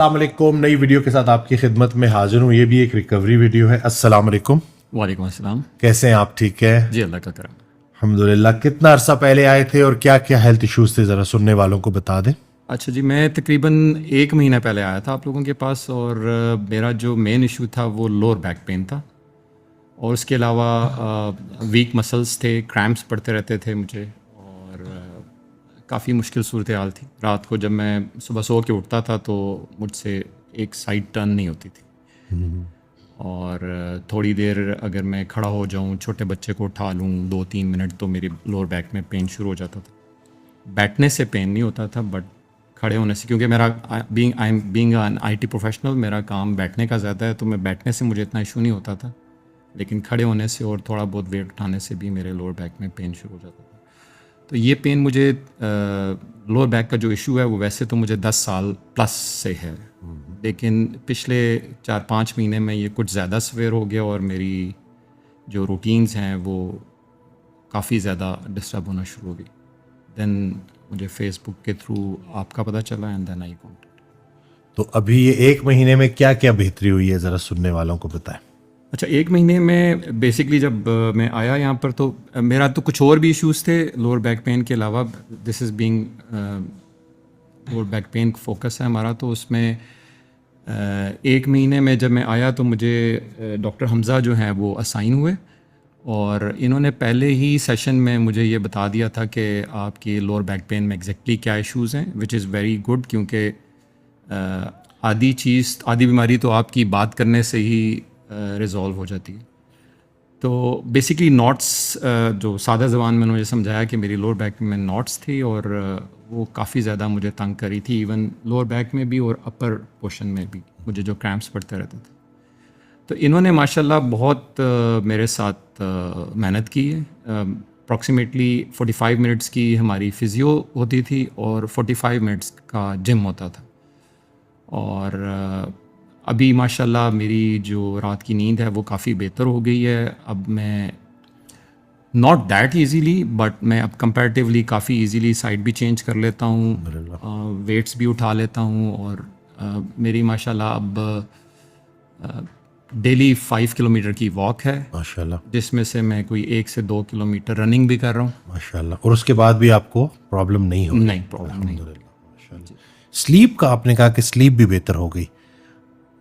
السلام علیکم. نئی ویڈیو کے ساتھ آپ کی خدمت میں حاضر ہوں. یہ بھی ایک ریکوری ویڈیو ہے. السلام علیکم. وعلیکم السلام. کیسے ہیں آپ؟ ٹھیک ہے جی اللہ کا کرم. الحمدللہ. کتنا عرصہ پہلے آئے تھے اور کیا کیا ہیلتھ ایشوز تھے، ذرا سننے والوں کو بتا دیں. اچھا جی، میں تقریباً 1 مہینہ پہلے آیا تھا آپ لوگوں کے پاس، اور میرا جو مین ایشو تھا وہ لوور بیک پین تھا، اور اس کے علاوہ ویک مسلس تھے، کریمپس پڑتے رہتے تھے مجھے، اور کافی مشکل صورتحال تھی. رات کو جب میں صبح سو کے اٹھتا تھا تو مجھ سے ایک سائڈ ٹرن نہیں ہوتی تھی، اور تھوڑی دیر اگر میں کھڑا ہو جاؤں، چھوٹے بچے کو اٹھا لوں 2-3 منٹ، تو میری لوور بیک میں پین شروع ہو جاتا تھا. بیٹھنے سے پین نہیں ہوتا تھا، بٹ کھڑے ہونے سے، کیونکہ میرا being an I T professional, میرا کام بیٹھنے کا زیادہ ہے، تو میں بیٹھنے سے مجھے اتنا ایشو نہیں ہوتا تھا، لیکن کھڑے ہونے سے اور تھوڑا بہت ویٹ اٹھانے سے بھی میرے لوور بیک میں پین شروع ہو جاتا تھا. تو یہ پین مجھے لوور بیک کا جو ایشو ہے وہ ویسے تو مجھے 10 سال پلس سے ہے، لیکن پچھلے 4-5 مہینے میں یہ کچھ زیادہ سویر ہو گیا، اور میری جو روٹینز ہیں وہ کافی زیادہ ڈسٹرب ہونا شروع ہو گئی. دین مجھے فیس بک کے تھرو آپ کا پتہ چلا، اینڈ دین آئی کانٹیکٹ. تو ابھی یہ 1 مہینے میں کیا کیا بہتری ہوئی ہے، ذرا سننے والوں کو بتائیں. اچھا، 1 مہینے میں بیسکلی جب میں آیا یہاں پر تو میرا تو کچھ اور بھی ایشوز تھے لوور بیک پین کے علاوہ. This is being lower back pain focus ہے ہمارا، تو اس میں 1 مہینے میں جب میں آیا تو مجھے ڈاکٹر حمزہ جو ہیں وہ اسائن ہوئے، اور انہوں نے پہلے ہی سیشن میں مجھے یہ بتا دیا تھا کہ آپ کی لوور بیک پین میں ایگزیکٹلی کیا ایشوز ہیں، وچ از ویری گڈ، کیونکہ آدھی بیماری تو آپ کی بات کرنے سے ہی ریزالو ہو جاتی ہے. تو بیسکلی ناٹس، جو سادہ زبان میں انہوں نے سمجھایا کہ میری لوور بیک میں ناٹس تھی، اور وہ کافی زیادہ مجھے تنگ کری تھی، ایون لوور بیک میں بھی اور اپر پورشن میں بھی مجھے جو کریمپس پڑتے رہتے تھے. تو انہوں نے ماشاءاللہ بہت میرے ساتھ محنت کی ہے. اپروکسیمیٹلی 45 منٹس کی ہماری فزیو ہوتی تھی، اور 45 منٹس کا جم ہوتا تھا. اور ابھی ماشاءاللہ میری جو رات کی نیند ہے وہ کافی بہتر ہو گئی ہے. اب میں ناٹ دیٹ ایزیلی، بٹ میں اب کمپیریٹیولی کافی ایزیلی سائڈ بھی چینج کر لیتا ہوں، ویٹس بھی اٹھا لیتا ہوں، اور میری ماشاءاللہ اب ڈیلی 5 کلومیٹر کی واک ہے ماشاءاللہ، جس میں سے میں کوئی 1 سے 2 کلومیٹر رننگ بھی کر رہا ہوں. ماشاءاللہ. اور اس کے بعد بھی آپ کو پرابلم نہیں ہو؟ نہیں، پرابلم نہیں. سلیپ کا آپ نے کہا کہ سلیپ بھی بہتر ہو گئی،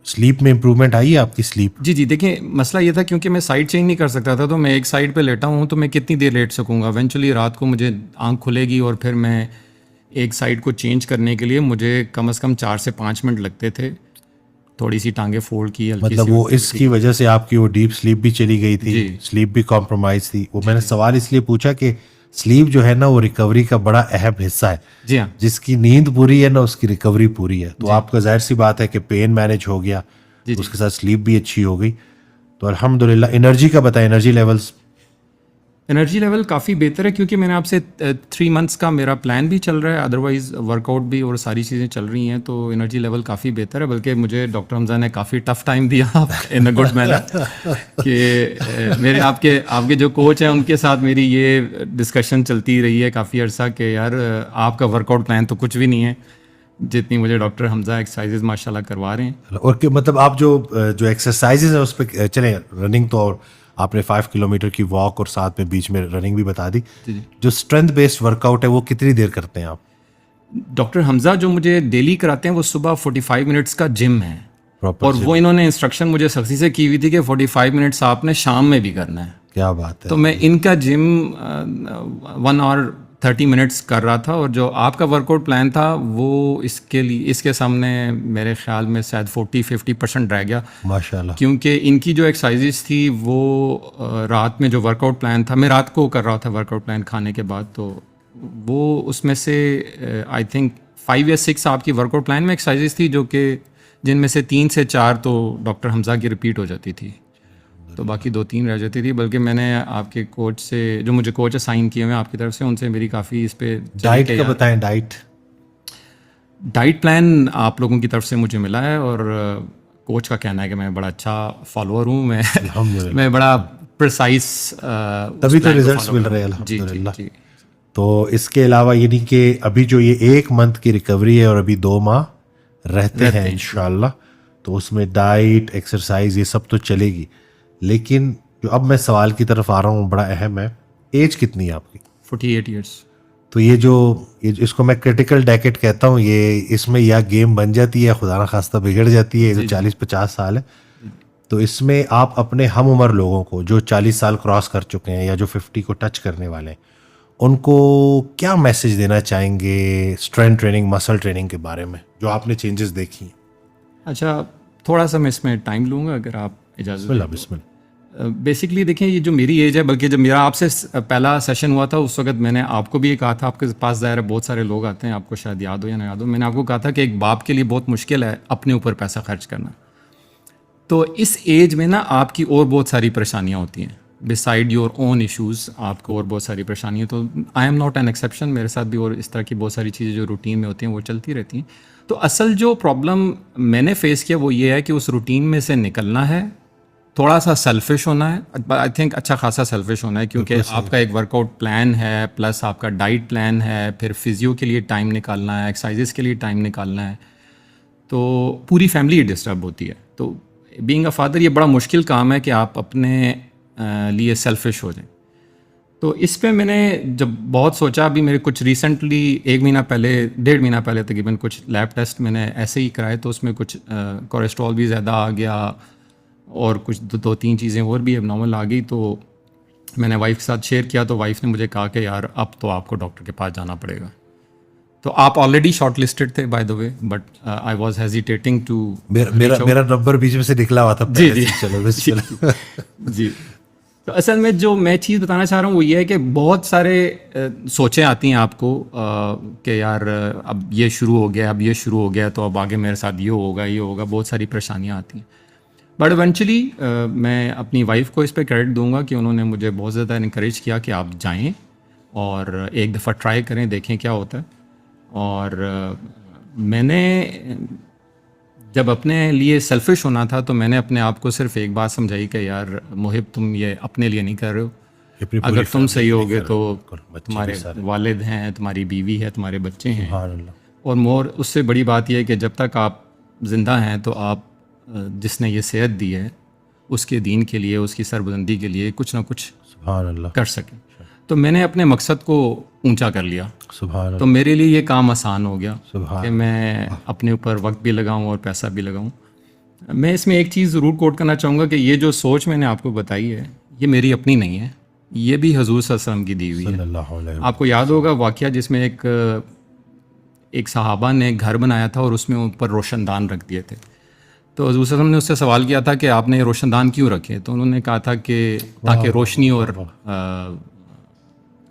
سلیپ میں امپرومنٹ آئی ہے آپ کی سلیپ؟ جی دیکھیں، مسئلہ یہ تھا کیونکہ میں سائڈ چینج نہیں کر سکتا تھا، تو میں ایک سائڈ پہ لیٹا ہوں تو میں کتنی دیر لیٹ سکوں گا. ایونچولی رات کو مجھے آنکھ کھلے گی، اور پھر میں ایک سائڈ کو چینج کرنے کے لیے مجھے کم از کم 4 سے 5 منٹ لگتے تھے. تھوڑی سی ٹانگیں فولڈ کی، مطلب وہ اس کی وجہ سے آپ کی وہ ڈیپ سلیپ بھی چلی گئی تھی، سلیپ بھی کمپرومائز تھی. وہ میں نے سوال اس لیے پوچھا کہ سلیپ جو ہے نا وہ ریکوری کا بڑا اہم حصہ ہے. جی ہاں، جس کی نیند پوری ہے نا اس کی ریکوری پوری ہے. تو آپ کا ظاہر سی بات ہے کہ پین مینیج ہو گیا، اس کے ساتھ سلیپ بھی اچھی ہو گئی. تو الحمدللہ. انرجی کا بتائیں، انرجی لیولز؟ انرجی لیول کافی بہتر ہے، کیونکہ میں نے آپ سے 3 منتھس کا میرا پلان بھی چل رہا ہے، ادروائز ورک آؤٹ بھی اور ساری چیزیں چل رہی ہیں، تو انرجی لیول کافی بہتر ہے. بلکہ مجھے ڈاکٹر حمزہ نے کافی ٹف ٹائم دیا ان اے گڈ مینر، کہ میرے آپ کے جو کوچ ہیں ان کے ساتھ میری یہ ڈسکشن چلتی رہی ہے کافی عرصہ کہ یار آپ کا ورک آؤٹ پلان تو کچھ بھی نہیں ہے جتنی مجھے ڈاکٹر حمزہ ایکسرسائزز ماشاءاللہ کروا رہے ہیں. اور کہ مطلب آپ جو ایکسرسائزز ہیں اس پہ چلیں، رننگ تو اور آپ نے 5 کلومیٹر کی واک اور ساتھ میں بیچ میں رننگ بھی بتا دی. جو اسٹرینتھ بیسڈ ورک آؤٹ ہے وہ کتنی دیر کرتے ہیں آپ؟ ڈاکٹر حمزہ جو مجھے ڈیلی کراتے ہیں وہ صبح 45 منٹس کا جم ہے، اور وہ انہوں نے انسٹرکشن مجھے سختی سے کی ہوئی تھی کہ 45 منٹس آپ نے شام میں بھی کرنا ہے. کیا بات ہے. تو میں ان کا جم 1 hour 30 منٹس کر رہا تھا، اور جو آپ کا ورک آؤٹ پلان تھا وہ اس کے سامنے میرے خیال میں شاید 40-50% رہ گیا ماشاءاللہ. کیونکہ ان کی جو ایکسرسائزز تھی وہ رات میں جو ورک آؤٹ پلان تھا، میں رات کو کر رہا تھا ورک آؤٹ پلان کھانے کے بعد، تو وہ اس میں سے آئی تھنک 5 یا 6 آپ کی ورک آؤٹ پلان میں ایکسرسائزز تھی، جو کہ جن میں سے 3 سے 4 تو ڈاکٹر حمزہ کی ریپیٹ ہو جاتی تھی، تو باقی 2-3 رہ جاتی تھی. بلکہ میں نے آپ کے کوچ سے، جو مجھے کوچ اسائن کیے ہوئے ہیں آپ کی طرف سے، ان سے میری کافی اس پہ. ڈائٹ کا بتائیں. ڈائٹ پلان آپ لوگوں کی طرف سے مجھے ملا ہے، اور کوچ کا کہنا ہے کہ میں بڑا اچھا فالوور ہوں، میں بڑا پرسائز، تبھی تو ریزلٹس مل رہے ہیں الحمدللہ. تو اس کے علاوہ یعنی کہ ابھی جو یہ 1 منتھ کی ریکوری ہے اور ابھی 2 ماہ رہتے ہیں انشاءاللہ, تو اس میں ڈائٹ ایکسرسائز یہ سب تو چلے گی. لیکن جو اب میں سوال کی طرف آ رہا ہوں بڑا اہم ہے, ایج کتنی ہے آپ کی؟ 48 ایئرس. تو یہ جو اس کو میں کرٹیکل ڈیکیڈ کہتا ہوں, یہ اس میں یا گیم بن جاتی ہے یا خدا نخواستہ بگڑ جاتی ہے, جو 40-50 سال ہے. تو اس میں آپ اپنے ہم عمر لوگوں کو جو 40 سال کراس کر چکے ہیں یا جو 50 کو ٹچ کرنے والے ہیں, ان کو کیا میسج دینا چاہیں گے اسٹرینتھ ٹریننگ, مسل ٹریننگ کے بارے میں, جو آپ نے چینجز دیکھی ہیں؟ اچھا, تھوڑا سا میں اس میں ٹائم لوں گا اگر آپ اجازت. بسم اللہ. بیسکلی دیکھیں, یہ جو میری ایج ہے, بلکہ جب میرا آپ سے پہلا سیشن ہوا تھا اس وقت میں نے آپ کو بھی یہ کہا تھا, آپ کے پاس ظاہر بہت سارے لوگ آتے ہیں, آپ کو شاید یاد ہو یا نہ یاد ہو, میں نے آپ کو کہا تھا کہ ایک باپ کے لیے بہت مشکل ہے اپنے اوپر پیسہ خرچ کرنا. تو اس ایج میں نا آپ کی اور بہت ساری پریشانیاں ہوتی ہیں, بسائڈ یور اون ایشوز آپ کو اور بہت ساری پریشانیاں. تو I am not an exception, میرے ساتھ بھی اور اس طرح کی بہت ساری چیزیں جو روٹین میں ہوتی ہیں وہ چلتی رہتی ہیں. تو اصل جو پرابلم میں نے فیس کیا وہ یہ ہے کہ اس روٹین میں سے نکلنا ہے, تھوڑا سا سیلفش ہونا ہے. آئی تھنک اچھا خاصا سیلفش ہونا ہے, کیونکہ آپ کا ایک ورک آؤٹ پلان ہے, پلس آپ کا ڈائٹ پلان ہے, پھر فزیو کے لیے ٹائم نکالنا ہے, ایکسرسائزز کے لیے ٹائم نکالنا ہے, تو پوری فیملی ڈسٹرب ہوتی ہے. تو بینگ اے فادر یہ بڑا مشکل کام ہے کہ آپ اپنے لیے سیلفش ہو جائیں. تو اس پہ میں نے جب بہت سوچا, ابھی میرے کچھ ریسنٹلی 1 مہینہ پہلے 1.5 مہینہ پہلے تقریباً کچھ لیب ٹیسٹ میں نے ایسے ہی کرائے, تو اس میں کچھ کولیسٹرول بھی زیادہ آ گیا اور کچھ 2-3 چیزیں اور بھی اب نارمل آ گئی. تو میں نے وائف کے ساتھ شیئر کیا, تو وائف نے مجھے کہا کہ یار اب تو آپ کو ڈاکٹر کے پاس جانا پڑے گا. تو آپ آلریڈی شارٹ لسٹڈ تھے by the way, but I was hesitating to. میرا نمبر بیچ میں سے نکلا ہوا تھا. جی چلو جی. تو اصل میں جو میں چیز بتانا چاہ رہا ہوں وہ یہ ہے کہ بہت سارے سوچیں آتی ہیں آپ کو کہ یار اب یہ شروع ہو گیا, اب یہ شروع ہو گیا, تو اب آگے میرے ساتھ یہ ہوگا, یہ ہوگا, بہت ساری پریشانیاں آتی ہیں. بٹ ایونچولی میں اپنی وائف کو اس پہ کریڈٹ دوں گا کہ انہوں نے مجھے بہت زیادہ انکریج کیا کہ آپ جائیں اور ایک دفعہ ٹرائی کریں, دیکھیں کیا ہوتا ہے. اور میں نے جب اپنے لیے سیلفش ہونا تھا تو میں نے اپنے آپ کو صرف ایک بات سمجھائی کہ یار محب, تم یہ اپنے لیے نہیں کر رہے ہو, اگر تم صحیح ہوگے تو تمہارے والد ہیں, تمہاری بیوی ہے, تمہارے بچے ہیں, اور مور اس سے بڑی بات یہ ہے کہ جب تک آپ زندہ ہیں تو آپ جس نے یہ صحت دی ہے اس کے دین کے لیے, اس کی سربلندی کے لیے کچھ نہ کچھ سبحان اللہ کر سکیں. تو میں نے اپنے مقصد کو اونچا کر لیا. سبحان تو میرے لیے یہ کام آسان ہو گیا سبحان کہ میں اپنے اوپر وقت بھی لگاؤں اور پیسہ بھی لگاؤں. میں اس میں ایک چیز ضرور کوٹ کرنا چاہوں گا کہ یہ جو سوچ میں نے آپ کو بتائی ہے یہ میری اپنی نہیں ہے, یہ بھی حضور صلی اللہ علیہ وسلم کی دی ہوئی ہے. صلی اللہ علیہ وسلم. آپ کو یاد ہوگا واقعہ جس میں ایک صحابہ نے گھر بنایا تھا اور اس میں اوپر روشن دان رکھ دیے تھے. تو حضور صلی اللہ علیہ وسلم نے اس سے سوال کیا تھا کہ آپ نے روشن دان کیوں رکھے؟ تو انہوں نے کہا تھا کہ تاکہ روشنی اور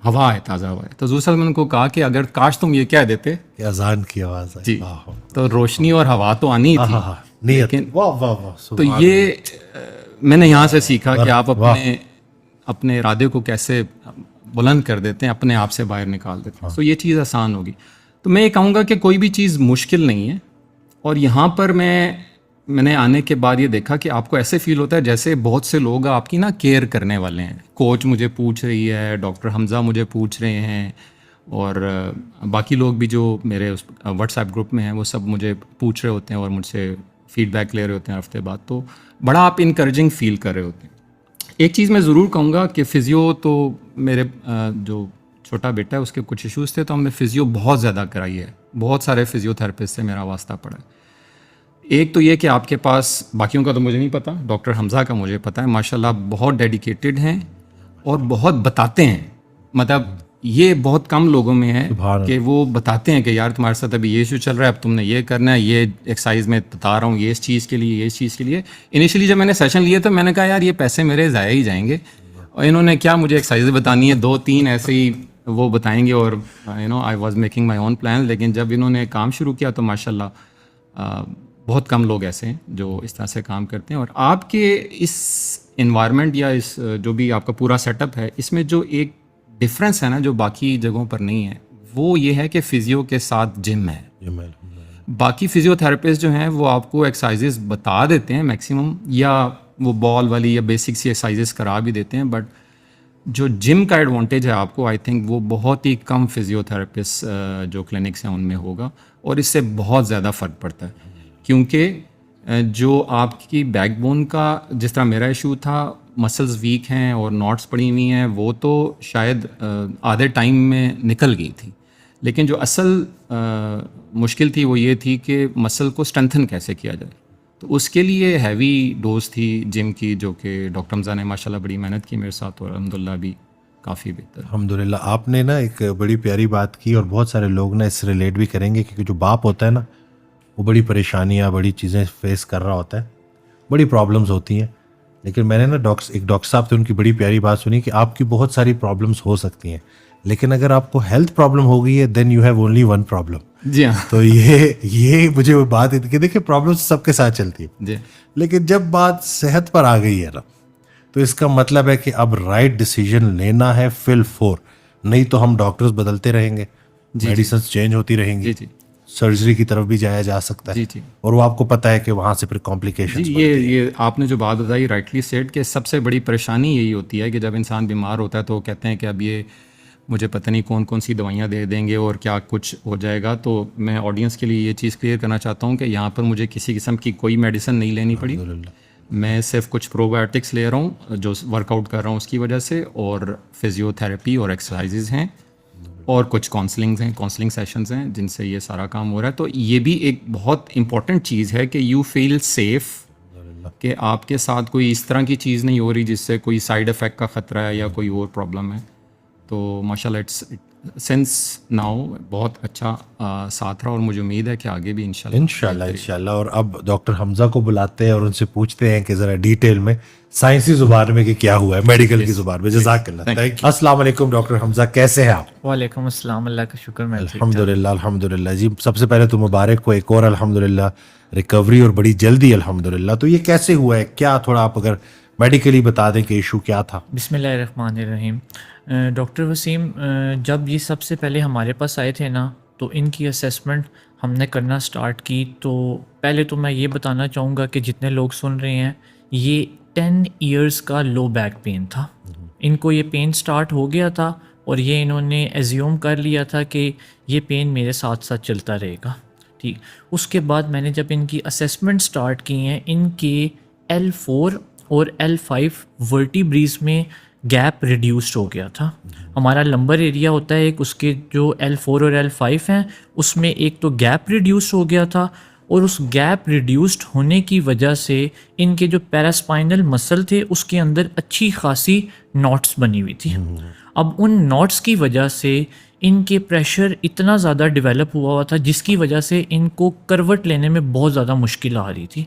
ہوا ہے, تازہ ہوا ہے. تو حضور صلی اللہ علیہ وسلم نے کو کہا کہ اگر کاش تم یہ کہہ دیتے کہ اذان کی آواز ہے جی, تو روشنی اور ہوا تو آنی ہی تھی. لیکن تو یہ میں نے یہاں سے سیکھا کہ آپ اپنے ارادے کو کیسے بلند کر دیتے ہیں, اپنے آپ سے باہر نکال دیتے ہیں. تو یہ چیز آسان ہوگی. تو میں یہ کہوں گا کہ کوئی بھی چیز مشکل نہیں ہے. اور یہاں پر میں نے آنے کے بعد یہ دیکھا کہ آپ کو ایسے فیل ہوتا ہے جیسے بہت سے لوگ آپ کی نا کیئر کرنے والے ہیں. کوچ مجھے پوچھ رہی ہے, ڈاکٹر حمزہ مجھے پوچھ رہے ہیں, اور باقی لوگ بھی جو میرے واٹس ایپ گروپ میں ہیں وہ سب مجھے پوچھ رہے ہوتے ہیں اور مجھ سے فیڈ بیک لے رہے ہوتے ہیں ہفتے بعد. تو بڑا آپ انکریجنگ فیل کر رہے ہوتے ہیں. ایک چیز میں ضرور کہوں گا کہ فزیو تو میرے جو چھوٹا بیٹا ہے اس کے کچھ ایشوز تھے, تو ہم نے فزیو بہت زیادہ کرائی ہے. بہت سارے فزیو تھراپسٹ سے میرا واسطہ پڑا ہے. ایک تو یہ کہ آپ کے پاس, باقیوں کا تو مجھے نہیں پتا, ڈاکٹر حمزہ کا مجھے پتا ہے, ماشاءاللہ بہت ڈیڈیکیٹڈ ہیں اور بہت بتاتے ہیں. مطلب یہ بہت کم لوگوں میں ہے کہ وہ بتاتے ہیں کہ یار تمہارے ساتھ ابھی یہ ایشو چل رہا ہے, اب تم نے یہ کرنا ہے, یہ ایکسرسائز میں بتا رہا ہوں, یہ اس چیز کے لیے, یہ اس چیز کے لیے. انیشلی جب میں نے سیشن لیے تو میں نے کہا یار یہ پیسے میرے ضائع ہی جائیں گے, اور انہوں نے کیا مجھے ایکسرسائز بتانی ہے 2-3 ایسے ہی وہ بتائیں گے, اور I was making my own plan. لیکن جب انہوں نے کام شروع کیا تو ماشاءاللہ بہت کم لوگ ایسے ہیں جو اس طرح سے کام کرتے ہیں. اور آپ کے اس انوائرمنٹ یا اس جو بھی آپ کا پورا سیٹ اپ ہے, اس میں جو ایک ڈفرینس ہے نا جو باقی جگہوں پر نہیں ہے, وہ یہ ہے کہ فزیو کے ساتھ جم ہے. باقی فزیو تھراپسٹ جو ہیں وہ آپ کو ایکسرسائزز بتا دیتے ہیں میکسیمم, یا وہ بال والی یا بیسک سی ایکسرسائزز کرا بھی دیتے ہیں, بٹ جو جم کا ایڈوانٹیج ہے آپ کو, آئی تھنک وہ بہت ہی کم فزیو تھراپسٹ جو کلینکس ہیں ان میں ہوگا. اور اس سے بہت زیادہ فرق پڑتا ہے، کیونکہ جو آپ کی بیک بون کا جس طرح میرا ایشو تھا، مسلز ویک ہیں اور ناٹس پڑی ہوئی ہیں، وہ تو شاید آدھے ٹائم میں نکل گئی تھی، لیکن جو اصل مشکل تھی وہ یہ تھی کہ مسل کو اسٹرینتھن کیسے کیا جائے. تو اس کے لیے ہیوی ڈوز تھی جم کی، جو کہ ڈاکٹر حمزہ نے ماشاء اللہ بڑی محنت کی میرے ساتھ، اور الحمدللہ بھی کافی بہتر. الحمدللہ آپ نے نا ایک بڑی پیاری بات کی، اور بہت سارے لوگ نا اس سے ریلیٹ بھی کریں گے، کیونکہ جو باپ ہوتا ہے نا وہ بڑی پریشانیاں، بڑی چیزیں فیس کر رہا ہوتا ہے، بڑی پرابلمز ہوتی ہیں. لیکن میں نے نا ایک ڈاکٹر صاحب سے ان کی بڑی پیاری بات سنی کہ آپ کی بہت ساری پرابلمز ہو سکتی ہیں، لیکن اگر آپ کو ہیلتھ پرابلم ہو گئی ہے then you have only one problem. جی ہاں. تو یہ مجھے وہ بات کہ دیکھیں پرابلمز سب کے ساتھ چلتی ہے، جی. لیکن جب بات صحت پر آ گئی ہے نا تو اس کا مطلب ہے کہ اب رائٹ ڈیسیجن لینا ہے فل فور، نہیں تو ہم ڈاکٹرز بدلتے رہیں گے، میڈیسنز چینج ہوتی رہیں گی، جی سرجری کی طرف بھی جایا جا سکتا ہے، جی. اور وہ آپ کو پتہ ہے کہ وہاں سے پھر کمپلیکیشن. جی یہ آپ نے جو بات بتائی رائٹلی سیڈ کہ سب سے بڑی پریشانی یہی ہوتی ہے کہ جب انسان بیمار ہوتا ہے تو کہتے ہیں کہ اب یہ مجھے پتہ نہیں کون کون سی دوائیاں دے دیں گے اور کیا کچھ ہو جائے گا. تو میں آڈینس کے لیے یہ چیز کلیئر کرنا چاہتا ہوں کہ یہاں پر مجھے کسی قسم کی کوئی میڈیسن نہیں لینی پڑی. میں صرف کچھ پرو بایوٹکس لے رہا ہوں جو ورک آؤٹ کر رہا ہوں اس کی وجہ سے، اور فزیو تھراپی اور ایکسرسائزز ہیں، اور کچھ کاؤنسلنگ سیشنز ہیں جن سے یہ سارا کام ہو رہا ہے. تو یہ بھی ایک بہت امپورٹنٹ چیز ہے کہ یو فیل سیف، کہ آپ کے ساتھ کوئی اس طرح کی چیز نہیں ہو رہی جس سے کوئی سائیڈ افیکٹ کا خطرہ ہے یا کوئی اور پرابلم ہے. تو ماشاء اللہ اٹس سنس ناؤ بہت اچھا ساتھ رہا، اور مجھے امید ہے کہ آگے بھی انشاءاللہ. اور اب ڈاکٹر حمزہ کو بلاتے ہیں اور ان سے پوچھتے ہیں کہ ذرا ڈیٹیل میں سائنسی زبان میں کہ کیا ہوا ہے، میڈیکل کی زبان میں. جزاک اللہ. السلام علیکم ڈاکٹر حمزہ، کیسے ہیں آپ؟ وعلیکم السلام، اللہ کا شکر. میں الحمدللہ. جی سب سے پہلے تو مبارک ہو ایک اور الحمدللہ ریکوری، اور بڑی جلدی الحمدللہ. تو یہ کیسے ہوا ہے، کیا تھوڑا آپ اگر میڈیکلی بتا دیں کہ ایشو کیا تھا؟ بسم اللہ الرحمن الرحیم. ڈاکٹر وسیم، جب یہ سب سے پہلے ہمارے پاس آئے تھے نا تو ان کی اسیسمنٹ ہم نے کرنا سٹارٹ کی. تو پہلے تو میں یہ بتانا چاہوں گا کہ جتنے لوگ سن رہے ہیں، یہ 10 ایئرس کا لو بیک پین تھا. ان کو یہ پین سٹارٹ ہو گیا تھا، اور یہ انہوں نے ایزیوم کر لیا تھا کہ یہ پین میرے ساتھ ساتھ چلتا رہے گا. ٹھیک. اس کے بعد میں نے جب ان کی اسیسمنٹ سٹارٹ کی ہیں، ان کے L4 اور L5 ورٹیبریز میں گیپ ریڈیوسڈ ہو گیا تھا. ہمارا لمبر ایریا ہوتا ہے ایک، اس کے جو L4 اور L5 ہیں اس میں ایک تو گیپ ریڈیوسڈ ہو گیا تھا، اور اس گیپ ریڈیوسڈ ہونے کی وجہ سے ان کے جو پیراسپائنل مسل تھے اس کے اندر اچھی خاصی ناٹس بنی ہوئی تھی. اب ان ناٹس کی وجہ سے ان کے پریشر اتنا زیادہ ڈیولپ ہوا تھا جس کی وجہ سے ان کو کروٹ لینے میں بہت زیادہ مشکل آ رہی تھی.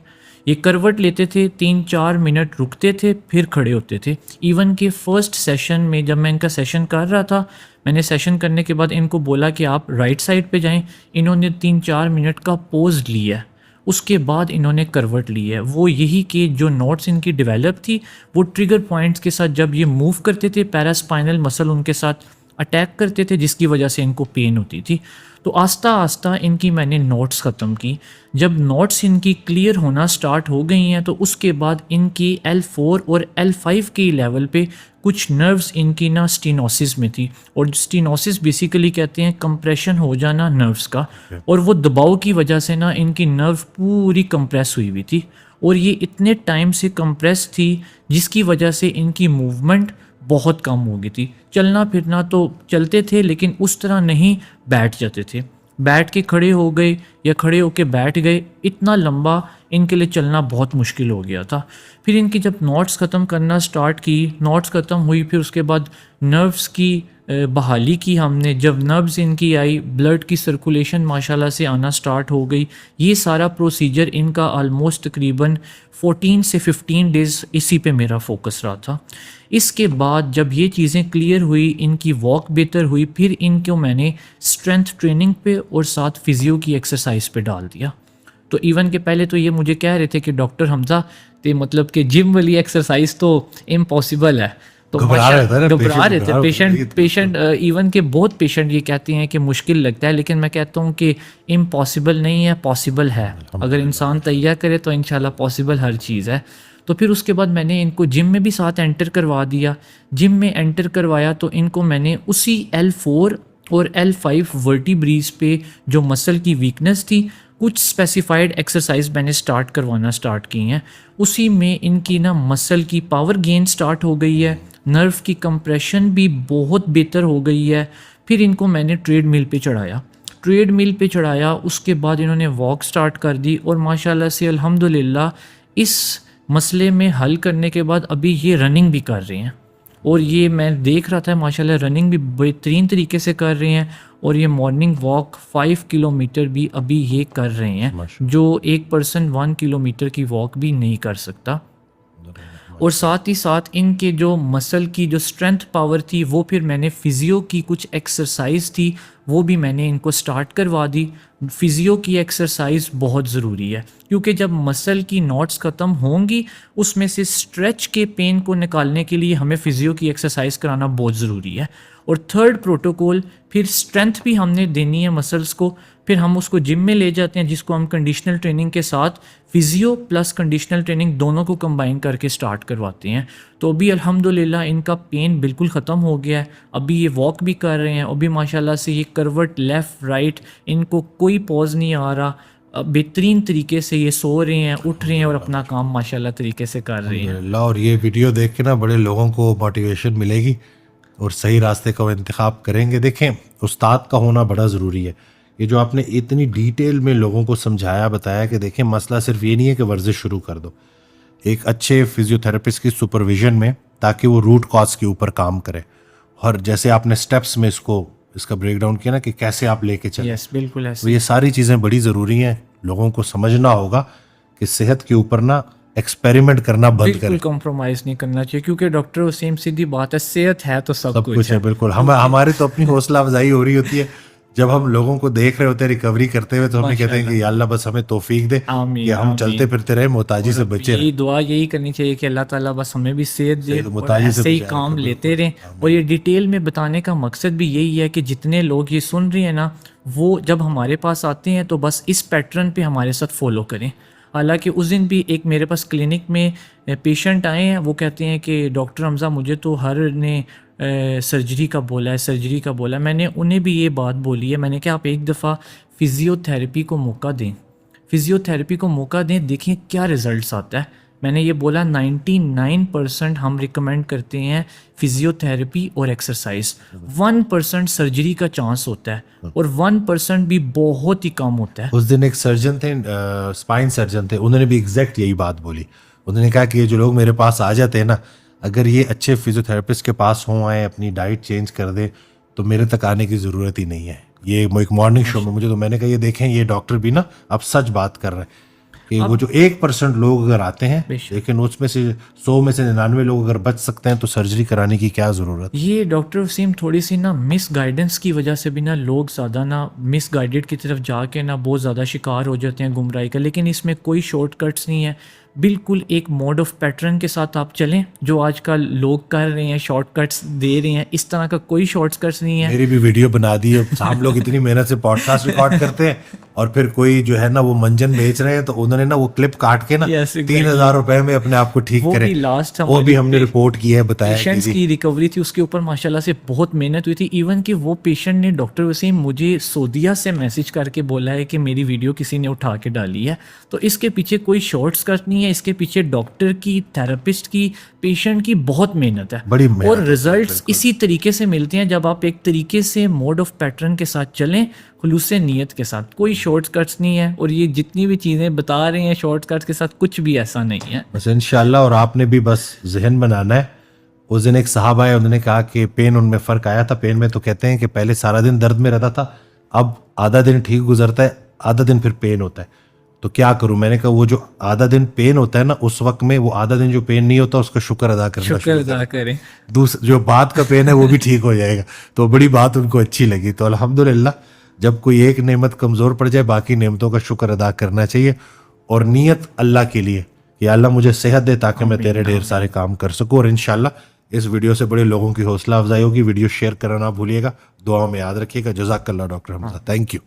یہ کروٹ لیتے تھے، 3-4 منٹ رکتے تھے، پھر کھڑے ہوتے تھے. ایون کہ فرسٹ سیشن میں جب میں ان کا سیشن کر رہا تھا، میں نے سیشن کرنے کے بعد ان کو بولا کہ آپ رائٹ سائڈ پہ جائیں. انہوں نے 3-4 منٹ کا پوز لیا ہے، اس کے بعد انہوں نے کروٹ لی ہے. وہ یہی کہ جو نوٹس ان کی ڈیولپ تھی وہ ٹریگر پوائنٹس کے ساتھ جب یہ موو کرتے تھے، پیراسپائنل مسل ان کے ساتھ اٹیک کرتے تھے، جس کی وجہ سے ان کو پین ہوتی تھی. تو آہستہ آہستہ ان کی میں نے نوٹس ختم کی. جب نوٹس ان کی کلیئر ہونا سٹارٹ ہو گئی ہیں تو اس کے بعد ان کی L4 اور L5 کی لیول پہ کچھ نروز ان کی نا سٹینوسس میں تھی. اور سٹینوسس بیسیکلی کہتے ہیں کمپریشن ہو جانا نروز کا، اور وہ دباؤ کی وجہ سے نا ان کی نرو پوری کمپریس ہوئی ہوئی تھی، اور یہ اتنے ٹائم سے کمپریس تھی جس کی وجہ سے ان کی موومنٹ بہت کم ہو گئی تھی. چلنا پھرنا تو چلتے تھے لیکن اس طرح نہیں بیٹھ جاتے تھے. بیٹھ کے کھڑے ہو گئے یا کھڑے ہو کے بیٹھ گئے، اتنا لمبا ان کے لیے چلنا بہت مشکل ہو گیا تھا. پھر ان کی جب نوٹس ختم کرنا سٹارٹ کی، نوٹس ختم ہوئی، پھر اس کے بعد نروز کی بحالی کی ہم نے. جب نروز ان کی آئی، بلڈ کی سرکولیشن ماشاءاللہ سے آنا سٹارٹ ہو گئی. یہ سارا پروسیجر ان کا آلموسٹ تقریباً 14 سے 15 ڈیز اسی پہ میرا فوکس رہا تھا. اس کے بعد جب یہ چیزیں کلیئر ہوئی، ان کی واک بہتر ہوئی، پھر ان کو میں نے اسٹرینتھ ٹریننگ پہ اور ساتھ فزیو کی ایکسرسائز پہ ڈال دیا. تو ایون کہ پہلے تو یہ مجھے کہہ رہے تھے کہ ڈاکٹر حمزہ تے مطلب کہ جم والی ایکسرسائز تو امپاسبل ہے. تو گھبرا رہے تھے پیشنٹ ایون کہ بہت پیشنٹ یہ کہتے ہیں کہ مشکل لگتا ہے، لیکن میں کہتا ہوں کہ امپاسبل نہیں ہے، پاسبل ہے. اگر انسان تیار کرے تو انشاءاللہ پاسبل ہر چیز ہے. تو پھر اس کے بعد میں نے ان کو جم میں بھی ساتھ انٹر کروا دیا. جم میں انٹر کروایا تو ان کو میں نے اسی L4 اور L5 ورٹیبریز پہ جو مسل کی ویکنس تھی کچھ اسپیسیفائڈ ایکسرسائز میں نے سٹارٹ کروانا سٹارٹ کی ہیں. اسی میں ان کی نا مسل کی پاور گین سٹارٹ ہو گئی ہے, نرو کی کمپریشن بھی بہت بہتر ہو گئی ہے. پھر ان کو میں نے ٹریڈ مل پہ چڑھایا, اس کے بعد انہوں نے واک سٹارٹ کر دی اور ماشاءاللہ سے الحمدللہ اس مسئلے میں حل کرنے کے بعد ابھی یہ رننگ بھی کر رہے ہیں. اور یہ میں دیکھ رہا تھا ماشاءاللہ رننگ بھی بہترین طریقے سے کر رہے ہیں, اور یہ مارننگ واک 5 کلومیٹر بھی ابھی یہ کر رہے ہیں, جو ایک پرسن 1 کلومیٹر کی واک بھی نہیں کر سکتا. اور ساتھ ہی ساتھ ان کے جو مسل کی جو اسٹرینتھ پاور تھی وہ پھر میں نے فزیو کی کچھ ایکسرسائز تھی وہ بھی میں نے ان کو سٹارٹ کروا دی. فزیو کی ایکسرسائز بہت ضروری ہے کیونکہ جب مسل کی ناٹس ختم ہوں گی اس میں سے اسٹریچ کے پین کو نکالنے کے لیے ہمیں فزیو کی ایکسرسائز کرانا بہت ضروری ہے. اور تھرڈ پروٹوکول پھر اسٹرینتھ بھی ہم نے دینی ہے مسلس کو, پھر ہم اس کو جم میں لے جاتے ہیں جس کو ہم کنڈیشنل ٹریننگ کے ساتھ فزیو پلس کنڈیشنل ٹریننگ دونوں کو کمبائن کر کے سٹارٹ کرواتے ہیں. تو ابھی الحمدللہ ان کا پین بالکل ختم ہو گیا ہے, ابھی یہ واک بھی کر رہے ہیں, ابھی ماشاءاللہ سے یہ کروٹ لیفٹ رائٹ ان کو کوئی پوز نہیں آ رہا, بہترین طریقے سے یہ سو رہے ہیں, اٹھ رہے ہیں اور اپنا کام ماشاءاللہ طریقے سے کر رہے ہیں. اور یہ ویڈیو دیکھ کے نا بڑے لوگوں کو موٹیویشن ملے گی اور صحیح راستے کا وہ انتخاب کریں گے. دیکھیں استاد کا ہونا بڑا ضروری ہے. یہ جو آپ نے اتنی ڈیٹیل میں لوگوں کو سمجھایا بتایا کہ دیکھیں مسئلہ صرف یہ نہیں ہے کہ ورزش شروع کر دو, ایک اچھے فزیوتھراپسٹ کی سپرویژن میں تاکہ وہ روٹ کاز کے اوپر کام کرے. اور جیسے آپ نے سٹیپس میں اس کا بریک ڈاؤن کیا نا کہ کیسے آپ لے کے چلیں, بالکل ایسے. تو یہ ساری چیزیں بڑی ضروری ہیں. لوگوں کو سمجھنا ہوگا کہ صحت کے اوپر نا ایکسپیریمنٹ کرنا بند کریں, بالکل کمپرومائز نہیں کرنا چاہیے کیونکہ ڈاکٹر وسیم سیدھی بات ہے, صحت ہے تو سب کچھ ہے. بالکل ہماری تو اپنی حوصلہ افزائی ہو رہی ہوتی ہے جب ہم لوگوں کو دیکھ رہے ہوتے ہیں ریکوری کرتے ہوئے, تو ہم کہتے ہیں کہ یا اللہ بس ہمیں توفیق دے کہ ہم چلتے پھرتے رہے, محتاجی سے بچے رہے. یہی دعا یہی کرنی چاہیے کہ اللہ تعالیٰ بس ہمیں بھی صحت دے اور ایسے ہی کام لیتے رہیں. اور یہ ڈیٹیل میں بتانے کا مقصد بھی یہی ہے کہ جتنے لوگ یہ سن رہے ہیں نا وہ جب ہمارے پاس آتے ہیں تو بس اس پیٹرن پہ ہمارے ساتھ فالو کریں. حالانکہ اس دن بھی ایک میرے پاس کلینک میں پیشنٹ آئے ہیں, وہ کہتے ہیں کہ ڈاکٹر حمزہ مجھے تو ہر نے سرجری کا بولا ہے. میں نے انہیں بھی یہ بات بولی ہے, میں نے کہا آپ ایک دفعہ فزیو تھیراپی کو موقع دیں, دیکھیں کیا رزلٹس آتا ہے. میں نے یہ بولا 99% ہم ریکمینڈ کرتے ہیں فزیو تھیراپی اور ایکسرسائز, 1% سرجری کا چانس ہوتا ہے اور 1% بھی بہت ہی کم ہوتا ہے. اس دن ایک سرجن تھے, اسپائن سرجن تھے, انہوں نے بھی ایگزیکٹ یہی بات بولی. انہوں نے کہا کہ یہ جو لوگ میرے پاس آ جاتے ہیں نا, اگر یہ اچھے فزیو تھراپسٹ کے پاس ہوں آئے, اپنی ڈائٹ چینج کر دیں, تو میرے تک آنے کی ضرورت ہی نہیں ہے. یہ ایک مارننگ شو میں مجھے تو میں نے کہا یہ دیکھیں یہ ڈاکٹر بھی نا اب سچ بات کر رہے ہیں کہ وہ جو 1% لوگ اگر آتے ہیں, لیکن اس میں سے 100 میں سے 99 لوگ اگر بچ سکتے ہیں تو سرجری کرانے کی کیا ضرورت. یہ ڈاکٹر وسیم تھوڑی سی نا مس گائیڈنس کی وجہ سے بھی نا لوگ زیادہ نا مس گائیڈڈ کی طرف جا کے نا بہت زیادہ شکار ہو جاتے ہیں گمراہی کا. لیکن اس میں کوئی شارٹ کٹس نہیں ہے, بالکل ایک موڈ آف پیٹرن کے ساتھ آپ چلیں جو آج کل لوگ کر رہے ہیں, شارٹ کٹس دے رہے ہیں, اس طرح کا کوئی شارٹ کٹس نہیں ہے. میری بھی ویڈیو بنا دی ہے, ہم لوگ اتنی محنت سے پوڈ کاسٹ ریکارڈ کرتے ہیں اور پھر کوئی جو ہے نا وہ منجن بیچ رہے ہیں تو انہوں نے نا وہ کلپ کاٹ کے نا 3,000 روپے میں اپنے آپ کو ٹھیک کرے. وہ بھی ہم نے رپورٹ کی ہے, بتایا پیشنٹس کی ریکوری تھی, اس کے اوپر ماشاءاللہ سے بہت محنت ہوئی تھی. ایون کہ وہ پیشنٹ نے ڈاکٹر وسیم مجھے سعودیہ سے میسج کر کے بولا ہے کہ میری ویڈیو کسی نے اٹھا کے ڈالی ہے. تو اس کے پیچھے کوئی شارٹس کٹ نہیں ہے, اس کے پیچھے ڈاکٹر کی, تھراپسٹ کی, پیشنٹ کی بہت محنت ہے, اور ریزلٹس اسی طریقے سے ملتے ہیں جب آپ ایک طریقے سے موڈ آف پیٹرن کے ساتھ چلیں, خلوص نیت کے ساتھ. کوئی شارٹ کٹس نہیں ہے, اور یہ جتنی بھی چیزیں بتا رہے ہیں شارٹ کٹس کے ساتھ کچھ بھی ایسا نہیں ہے بس انشاءاللہ. اور آپ نے بھی بس ذہن بنانا ہے. اس دن ایک صاحب آئے, انہوں نے کہا کہ پین ان میں فرق آیا تھا. پین میں تو کہتے ہیں کہ پہلے سارا دن درد میں رہتا تھا, اب آدھا دن ٹھیک گزرتا ہے, آدھا دن پھر پین ہوتا ہے. تو کیا کروں؟ میں نے کہا وہ جو آدھا دن پین ہوتا ہے نا, اس وقت میں وہ آدھا دن جو پین نہیں ہوتا اس کا شکر ادا کریں. جو بعد کا پین ہے وہ بھی ٹھیک ہو جائے گا. تو بڑی بات ان کو اچھی لگی. تو الحمدللہ جب کوئی ایک نعمت کمزور پڑ جائے باقی نعمتوں کا شکر ادا کرنا چاہیے, اور نیت اللہ کے لیے کہ اللہ مجھے صحت دے تاکہ میں تیرے ڈھیر سارے کام کر سکوں. اور انشاءاللہ اس ویڈیو سے بڑے لوگوں کی حوصلہ افزائی ہوگی. ویڈیو شیئر کرنا نہ بھولیے گا, دعاؤں میں یاد رکھیے گا. جزاک اللہ ڈاکٹر حمزہ, تھینک یو.